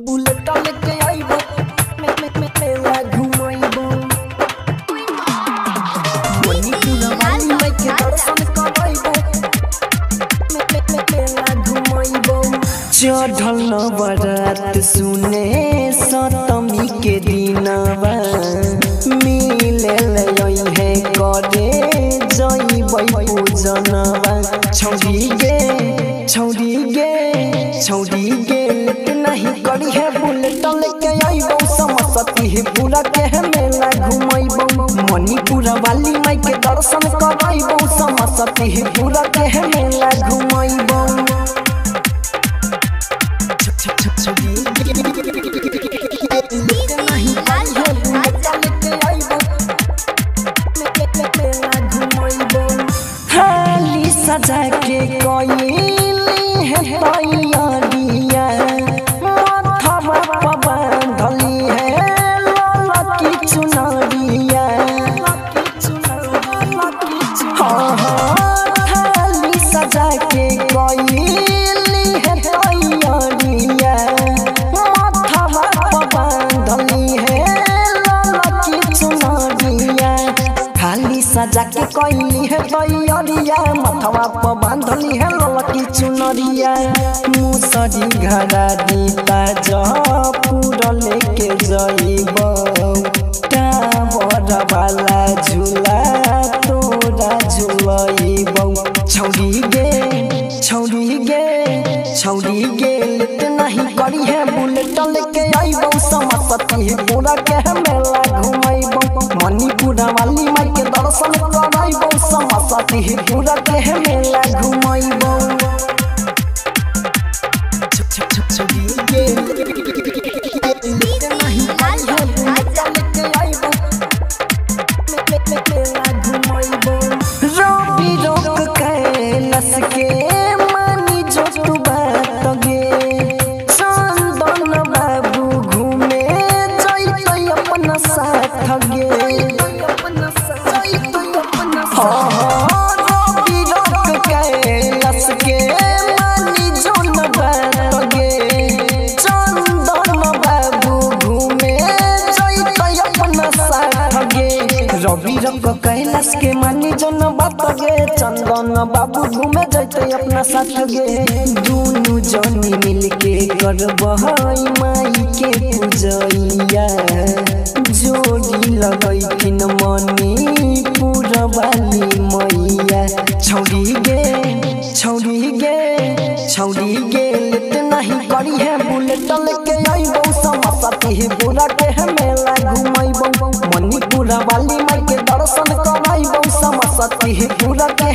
bullet लेके आइबो मेला घुमाइबो मणिपुर वाली माई के दर्शन कराइबो मेला घुमाइबो चढ़ल नवरात सुने सप्तमी के दिनवा मिले लई है करे जइबै पूजनवा छौड़ी गे नहीं करी है बुलेट लेके आइबो समस्तीपुर के मेला घुमाइबो मणिपुर वाली माई के दर्शन कराइबो समस्तीपुर के मेला घुमाइबो हाली सजा के कोइली है तैयारिया माथवा पर बांधली है ललकी चुनरिया हाली सजा के कोइली है तैयारिया माथवा पर बांधली है ललकी चुनरिया हाली सजा के कोइली है तैयारिया माथवा पर बांधली है ललकी चुनरिया मुसरी घड़ा दीता जपूर लेके जइबो टावर वाला झूला तोरा झुलइबो छौड़ी गे लेट नहीं करी है बुलेट लेके आइबो समस्तीपुर के मेला घुमाइबो मणिपुर वाली माई के दर्शन कराइबो समस्तीपुर के मेला घुमाइबो रवि रोक कैलस के मानी जो तू बात गे चंदन बाबू घूमे जइतै अपना साथ गे रवि रोक कैलस के मानी जो न बात गे चंदन बाबू घूमे जइतै अपना साथ गे रवि रोक कैलाश के मानी जो न बात गे चंदन बाबू घूमे जइतै अपना साथ गे दुनु जनी मिलके करबहै माई के पूजैया जोड़ी लगैथिन मणिपुर वाली मैया छौड़ी गे लेट नहीं करी है बुलेट लेके आइबो समस्तीपुर के मेला घुमाइबो मणिपुर वाली माई के दर्शन कराइबो समस्तीपुर के